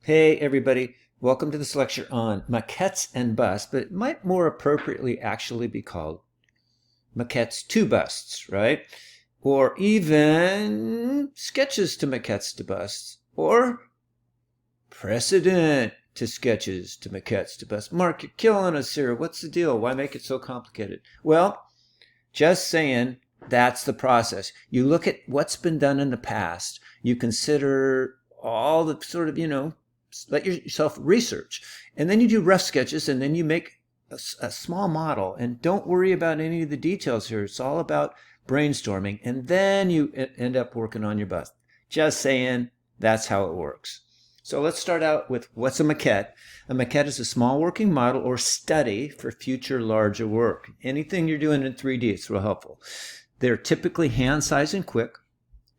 Hey everybody, welcome to this lecture on maquettes and busts, but it might more appropriately actually be called maquettes to busts, right? Or even sketches to maquettes to busts, or precedent to sketches to maquettes to busts. Mark, you're killing us here. What's the deal? Why make it so complicated? Well, just saying, that's the process. You look at what's been done in the past. You consider all the sort of, let yourself research. And then you do rough sketches, and then you make a small model. And don't worry about any of the details here. It's all about brainstorming. And then you end up working on your bust. Just saying, that's how it works. So let's start out with what's a maquette. A maquette is a small working model or study for future larger work. Anything you're doing in 3D, it's real helpful. They're typically hand-sized and quick.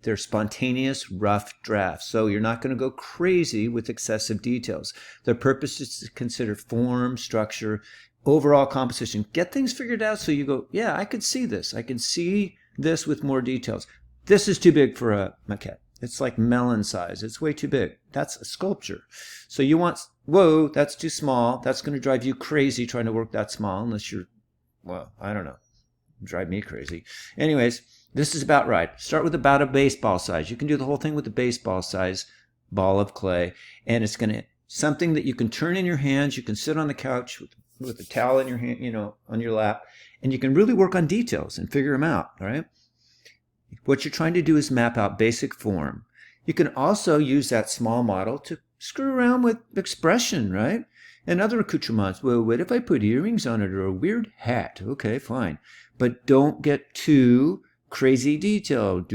They're spontaneous, rough drafts, so you're not going to go crazy with excessive details. Their purpose is to consider form, structure, overall composition. Get things figured out so you go, yeah, I could see this. I can see this with more details. This is too big for a maquette. It's like melon size. It's way too big. That's a sculpture. So you want, whoa, that's too small. That's going to drive you crazy trying to work that small unless you're, well, I don't know. Drive me crazy. Anyways, this is about right. Start with about a baseball size. You can do the whole thing with a baseball size ball of clay. And it's going to, something that you can turn in your hands. You can sit on the couch with a towel in your hand, on your lap. And you can really work on details and figure them out, all right? What you're trying to do is map out basic form. You can also use that small model to screw around with expression, right? And other accoutrements. Well, what if I put earrings on it or a weird hat? Okay, fine. But don't get too crazy detailed.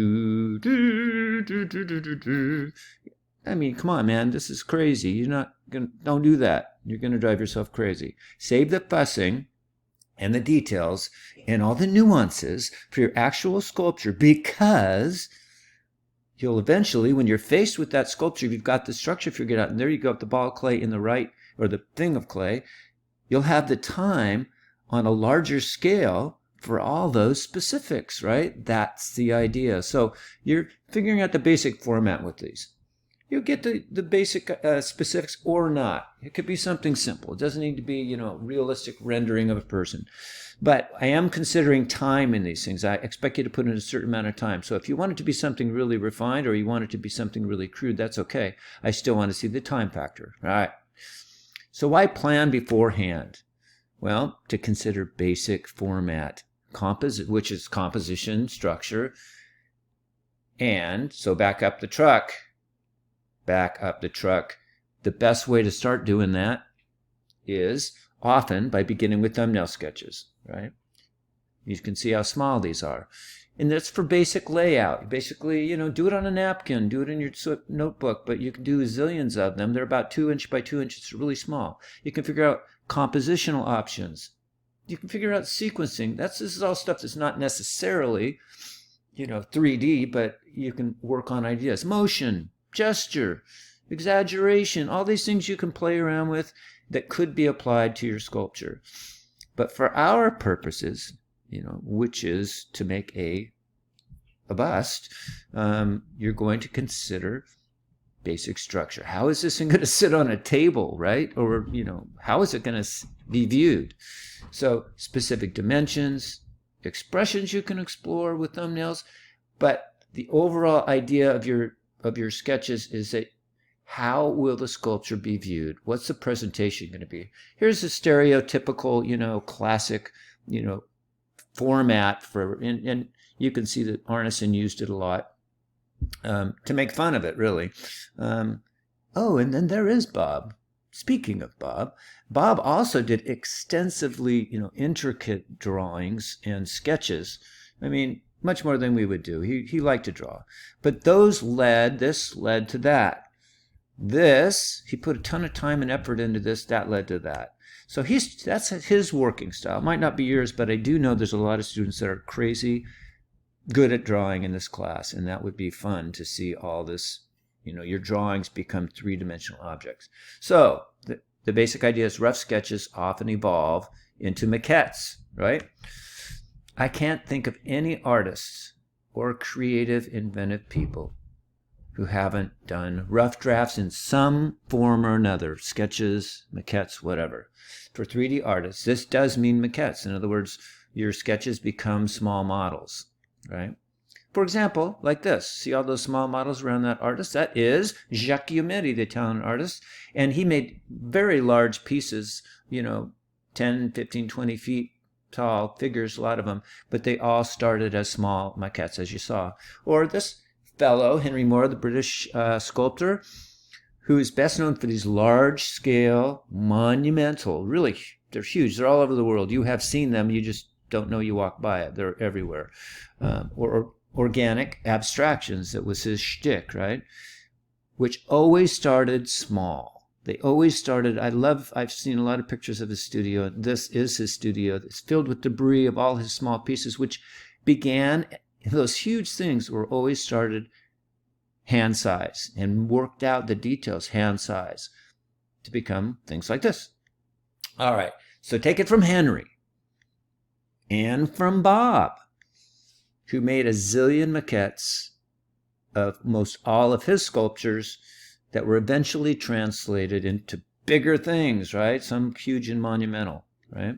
I mean, come on, man. This is crazy. You're not gonna, don't do that. You're going to drive yourself crazy. Save the fussing and the details and all the nuances for your actual sculpture, because you'll eventually, when you're faced with that sculpture, you've got the structure figured out, and there you go, the ball of clay in the right, or the thing of clay, you'll have the time on a larger scale for all those specifics, right? That's the idea. So you're figuring out the basic format with these. You get the basic specifics or not. It could be something simple. It doesn't need to be, realistic rendering of a person. But I am considering time in these things. I expect you to put in a certain amount of time. So if you want it to be something really refined or you want it to be something really crude, that's okay. I still want to see the time factor. All right. So why plan beforehand? Well, to consider basic format, which is composition, structure, and so back up the truck. The best way to start doing that is often by beginning with thumbnail sketches, right? You can see how small these are. And that's for basic layout. Basically, do it on a napkin, do it in your notebook, but you can do zillions of them. They're about 2 inch by 2 inches, really small. You can figure out compositional options. You can figure out sequencing. This is all stuff that's not necessarily, 3D, but you can work on ideas. Motion, gesture, exaggeration, all these things you can play around with that could be applied to your sculpture. But for our purposes, which is to make a bust, you're going to consider basic structure. How is this thing going to sit on a table, right? Or, how is it going to be viewed? So specific dimensions, expressions you can explore with thumbnails, but the overall idea of your sketches is that how will the sculpture be viewed? What's the presentation going to be? Here's a stereotypical, classic, format for, and you can see that Arneson used it a lot to make fun of it, really. Oh, and then there is Bob. Speaking of Bob, Bob also did extensively, intricate drawings and sketches. I mean, much more than we would do. He liked to draw. But this led to that. He put a ton of time and effort into this, that led to that. So that's his working style. It might not be yours, but I do know there's a lot of students that are crazy good at drawing in this class, and that would be fun to see all this, your drawings become three-dimensional objects. So the basic idea is rough sketches often evolve into maquettes, right? I can't think of any artists or creative, inventive people who haven't done rough drafts in some form or another, sketches, maquettes, whatever. For 3D artists, this does mean maquettes. In other words, your sketches become small models, right? For example, like this. See all those small models around that artist? That is Jacques Guillemette, the Italian artist. And he made very large pieces, 10, 15, 20 feet tall figures, a lot of them. But they all started as small maquettes, as you saw. Or this fellow, Henry Moore, the British sculptor, who is best known for these large-scale, monumental, really, they're huge. They're all over the world. You have seen them. You just don't know you walk by it. They're everywhere. Or organic abstractions. That was his shtick, right? Which always started small. They always started, I've seen a lot of pictures of his studio. This is his studio. It's filled with debris of all his small pieces, which began, those huge things were always started hand size and worked out the details hand size to become things like this. All right, so take it from Henry and from Bob, who made a zillion maquettes of most all of his sculptures that were eventually translated into bigger things, right? Some huge and monumental, right?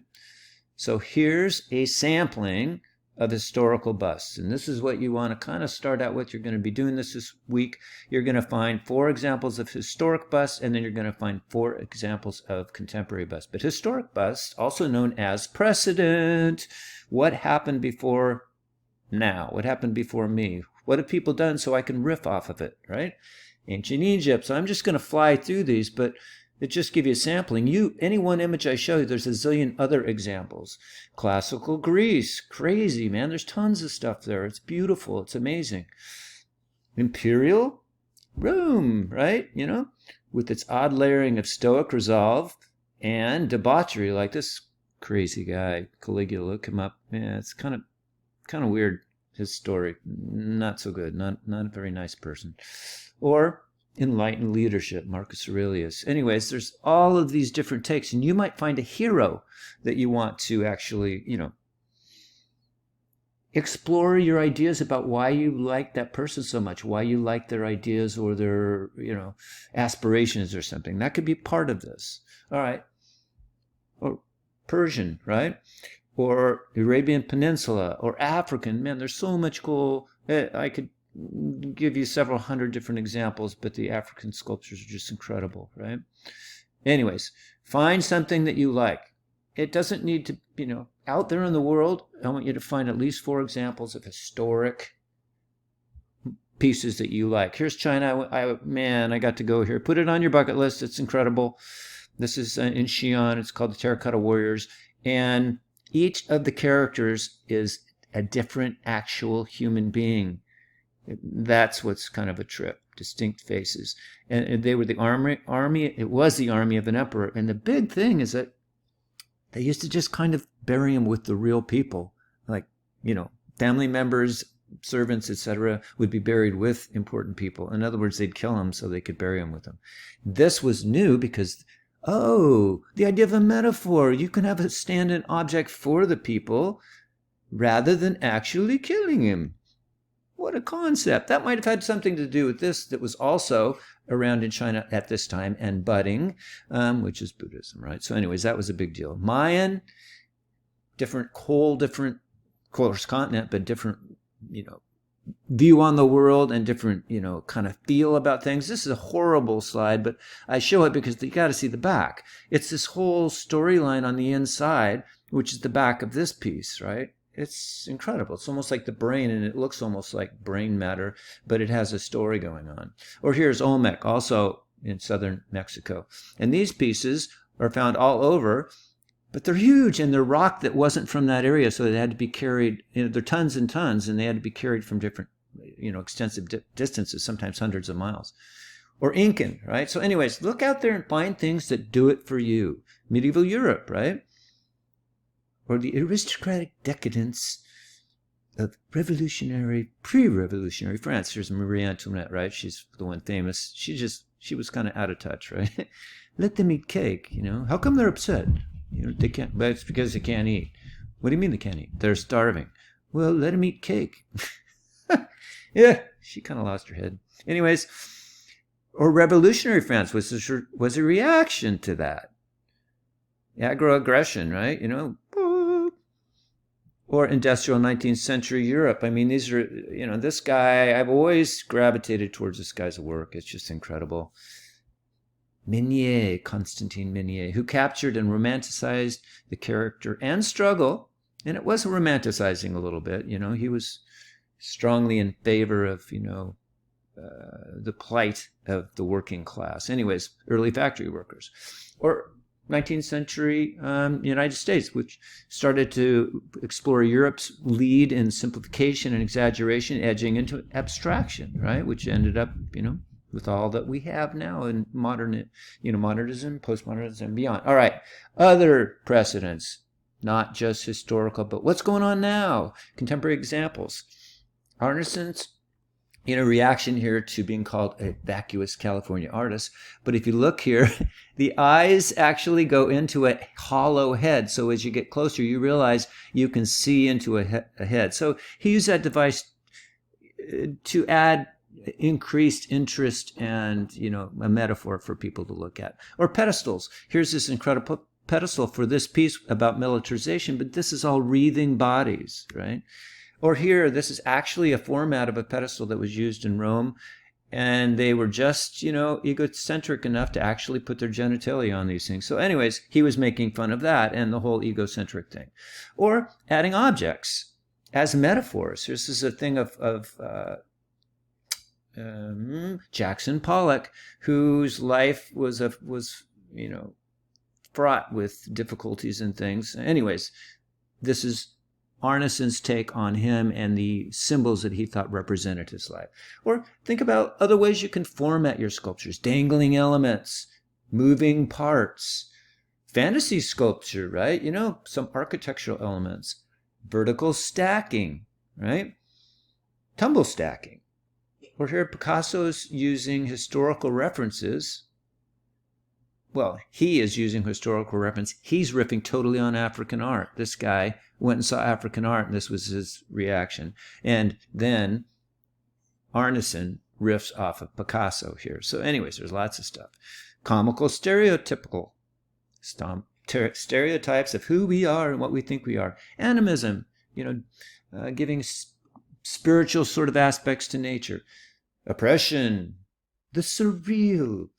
So here's a sampling of historical busts. And this is what you want to kind of start out with. You're going to be doing this week. You're going to find 4 examples of historic busts, and then you're going to find 4 examples of contemporary busts. But historic busts, also known as precedent. What happened before now? What happened before me? What have people done so I can riff off of it, right? Ancient Egypt. So I'm just going to fly through these, but it just give you a sampling. Any one image I show you, there's a zillion other examples. Classical Greece, crazy, man. There's tons of stuff there. It's beautiful. It's amazing. Imperial Rome, right? With its odd layering of stoic resolve and debauchery, like this crazy guy, Caligula. Look him up. Yeah, it's kind of weird. His story, not so good. Not a very nice person. Or enlightened leadership, Marcus Aurelius. Anyways, there's all of these different takes, and you might find a hero that you want to actually, explore your ideas about why you like that person so much, why you like their ideas or their, aspirations or something. That could be part of this. All right. Or Persian, right? Or Arabian Peninsula, or African. Man, there's so much cool. I could give you several hundred different examples, but the African sculptures are just incredible, right? Anyways, find something that you like. It doesn't need to, out there in the world, I want you to find at least 4 examples of historic pieces that you like. Here's China. I got to go here. Put it on your bucket list. It's incredible. This is in Xi'an. It's called the Terracotta Warriors. And each of the characters is a different actual human being. That's what's kind of a trip. Distinct faces. And they were the army. It was the army of an emperor. And the big thing is that they used to just kind of bury him with the real people. Like, family members, servants, etc., would be buried with important people. In other words, they'd kill him so they could bury him with them. This was new because, the idea of a metaphor. You can have a stand-in object for the people rather than actually killing him. What a concept. That might have had something to do with this that was also around in China at this time and budding, which is Buddhism, right? So anyways, that was a big deal. Mayan, different, of course, continent, but different, view on the world and different, kind of feel about things. This is a horrible slide, but I show it because you got to see the back. It's this whole storyline on the inside, which is the back of this piece, right? It's incredible. It's almost like the brain, and it looks almost like brain matter, but it has a story going on. Or here's Olmec, also in southern Mexico. And these pieces are found all over, but they're huge, and they're rock that wasn't from that area, so they had to be carried, they're tons and tons, and they had to be carried from different, extensive distances, sometimes hundreds of miles. Or Incan, right? So anyways, look out there and find things that do it for you. Medieval Europe, right? Or the aristocratic decadence of pre-revolutionary France. Here's Marie Antoinette, right? She's the one famous. She was kind of out of touch, right? Let them eat cake, How come they're upset? They can't, but it's because they can't eat. What do you mean they can't eat? They're starving. Well, let them eat cake. Yeah, she kind of lost her head. Anyways, or revolutionary France was a reaction to that. Aggro-aggression, right? Or industrial 19th century Europe. I mean, these are, this guy, I've always gravitated towards this guy's work. It's just incredible. Constantine Minier, who captured and romanticized the character and struggle. And it was romanticizing a little bit. He was strongly in favor of, the plight of the working class. Anyways, early factory workers. Or 19th century United States, which started to explore Europe's lead in simplification and exaggeration, edging into abstraction, right? Which ended up, with all that we have now in modernism, postmodernism, and beyond. All right, other precedents, not just historical, but what's going on now? Contemporary examples. Arneson's reaction here to being called a vacuous California artist. But if you look here, the eyes actually go into a hollow head. So as you get closer, you realize you can see into a head. So he used that device to add increased interest and, a metaphor for people to look at. Or pedestals. Here's this incredible pedestal for this piece about militarization, but this is all wreathing bodies, right? Or here, this is actually a format of a pedestal that was used in Rome, and they were just, egocentric enough to actually put their genitalia on these things. So anyways, he was making fun of that and the whole egocentric thing. Or adding objects as metaphors. This is a thing of Jackson Pollock, whose life was fraught with difficulties and things. Anyways, this is Arneson's take on him and the symbols that he thought represented his life. Or think about other ways you can format your sculptures. Dangling elements, moving parts, fantasy sculpture, right? Some architectural elements. Vertical stacking, right? Tumble stacking. Or here Picasso's using historical references. Well, he is using historical reference. He's riffing totally on African art. This guy went and saw African art, and this was his reaction. And then Arneson riffs off of Picasso here. So anyways, there's lots of stuff. Comical stereotypical stereotypes of who we are and what we think we are. Animism, giving spiritual sort of aspects to nature. Oppression, the surreal.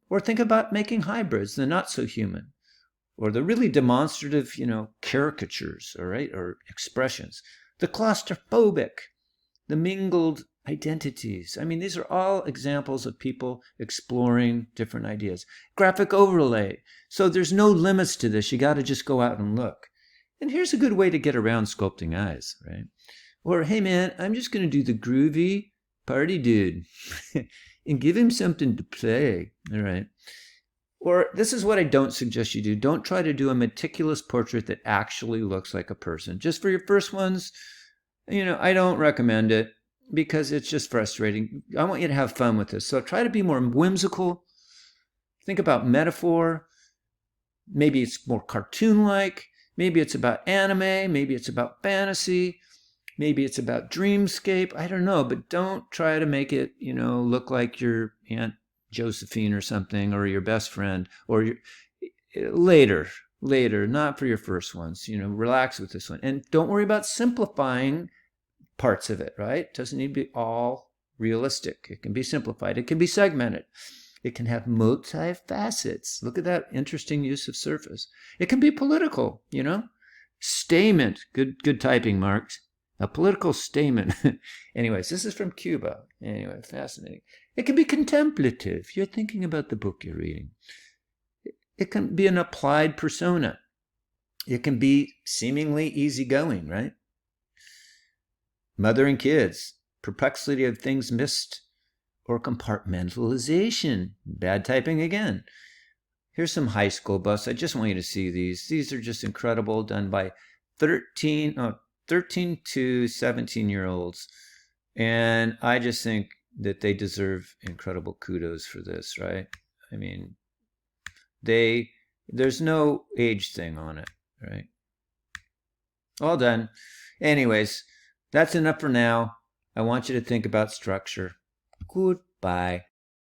Or think about making hybrids, the not so human. Or the really demonstrative, caricatures, all right, or expressions. The claustrophobic, the mingled identities. I mean, these are all examples of people exploring different ideas. Graphic overlay. So there's no limits to this. You got to just go out and look. And here's a good way to get around sculpting eyes, right? Or, hey man, I'm just going to do the groovy party dude and give him something to play, all right? Or this is what I don't suggest you do. Don't try to do a meticulous portrait that actually looks like a person. Just for your first ones, I don't recommend it because it's just frustrating. I want you to have fun with this. So try to be more whimsical. Think about metaphor. Maybe it's more cartoon-like. Maybe it's about anime. Maybe it's about fantasy. Maybe it's about dreamscape. I don't know. But don't try to make it, look like your Aunt Josephine or something, or your best friend, or later, not for your first ones. Relax with this one. And don't worry about simplifying parts of it, right? It doesn't need to be all realistic. It can be simplified. It can be segmented. It can have multi-facets. Look at that interesting use of surface. It can be political, Statement. Good typing, Marks. A political statement. Anyways, this is from Cuba. Anyway, fascinating. It can be contemplative. You're thinking about the book you're reading. It can be an applied persona. It can be seemingly easygoing, right? Mother and kids. Perplexity of things missed. Or compartmentalization. Bad typing again. Here's some high school busts. I just want you to see these. These are just incredible, done by 13 to 17-year-olds. And I just think that they deserve incredible kudos for this, right? I mean, there's no age thing on it, right? All done. Anyways, that's enough for now. I want you to think about structure. Goodbye.